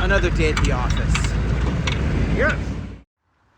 Another day at the office. Yeah.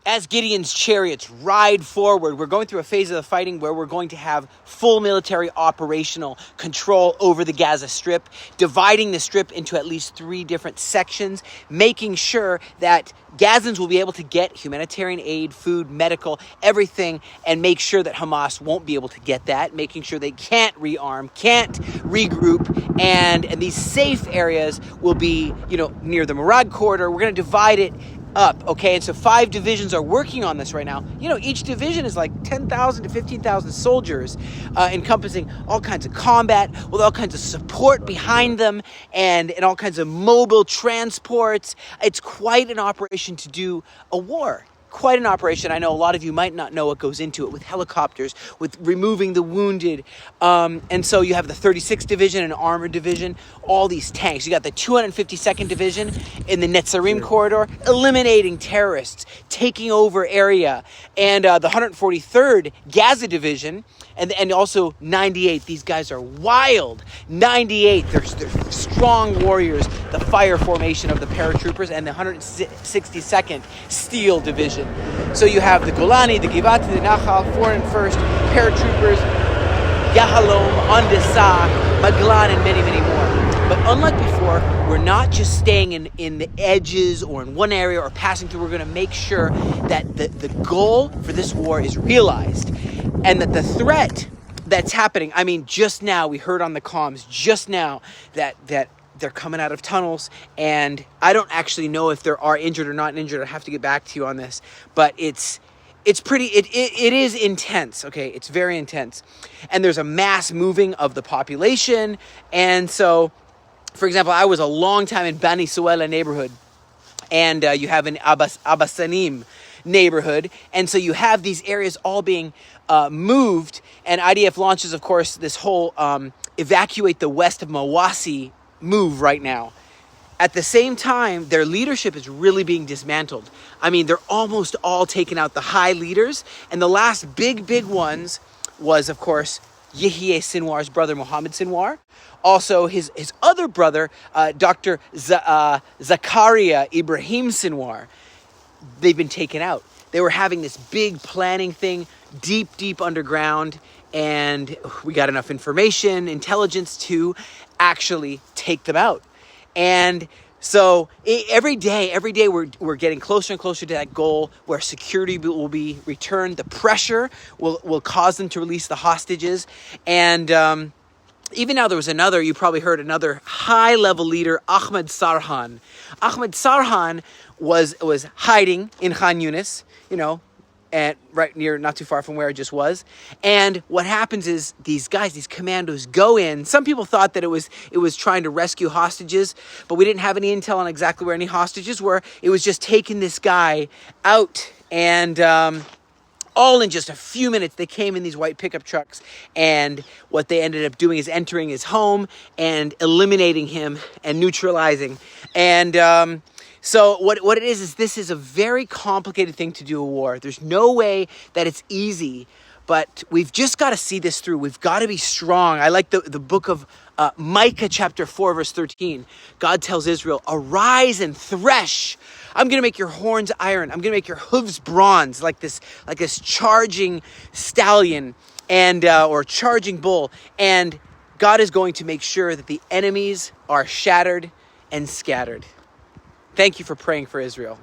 As Gideon's chariots ride forward, we're going through a phase of the fighting where we're going to have full military operational control over the Gaza Strip, dividing the strip into at least 3 different sections, making sure that Gazans will be able to get humanitarian aid, food, medical, everything, and make sure that Hamas won't be able to get that, making sure they can't rearm, can't regroup, and these safe areas will be, near the Murad corridor. We're going to divide it up, okay? And so 5 divisions are working on this right now. Each division is like 10,000 to 15,000 soldiers, encompassing all kinds of combat with all kinds of support behind them and all kinds of mobile transports. It's quite an operation to do a war. Quite an operation. I know a lot of you might not know what goes into it, with helicopters, with removing the wounded. And so you have the 36th Division, an armored division, all these tanks. You got the 252nd Division in the Netzarim corridor, eliminating terrorists, taking over area. And the 143rd Gaza Division, and also 98. These guys are wild. 98, they're strong warriors. The fire formation of the paratroopers, and the 162nd Steel Division. So you have the Golani, the Givati, the Nachal, 4th and 1st, paratroopers, Yahalom, Andesa, Maglan, and many, many more. But unlike before, we're not just staying in the edges or in one area or passing through. We're going to make sure that the goal for this war is realized, and that the threat that's happening, just now, we heard on the comms just now that they're coming out of tunnels, and I don't actually know if there are injured or not injured. I have to get back to you on this, but it's pretty, it is intense, okay? It's very intense. And there's a mass moving of the population. And so, for example, I was a long time in Bani Suela neighborhood, and you have an Abbasanim neighborhood. And so you have these areas all being moved, and IDF launches, of course, this whole evacuate the west of Mawasi move right now. At the same time, their leadership is really being dismantled. They're almost all taken out, the high leaders. And the last big ones was, of course, Yehia Sinwar's brother, Mohammed Sinwar. Also, his other brother, Dr. Zakaria Ibrahim Sinwar. They've been taken out. They were having this big planning thing deep underground, and we got enough information, intelligence to actually take them out. And so every day we're getting closer and closer to that goal where security will be returned. The pressure will cause them to release the hostages. And even now there was you probably heard another high-level leader, Ahmed Sarhan. Ahmed Sarhan was hiding in Khan Yunis, and right near, not too far from where I just was. And what happens is these commandos go in. Some people thought that it was trying to rescue hostages, but we didn't have any intel on exactly where any hostages were. It was just taking this guy out, and all in just a few minutes, they came in these white pickup trucks, and what they ended up doing is entering his home and eliminating him and neutralizing. And so what it is this is a very complicated thing to do a war. There's no way that it's easy, but we've just got to see this through. We've got to be strong. I like the book of Micah chapter 4, verse 13. God tells Israel, arise and thresh. I'm going to make your horns iron. I'm going to make your hooves bronze, like this charging stallion and or charging bull. And God is going to make sure that the enemies are shattered and scattered. Thank you for praying for Israel.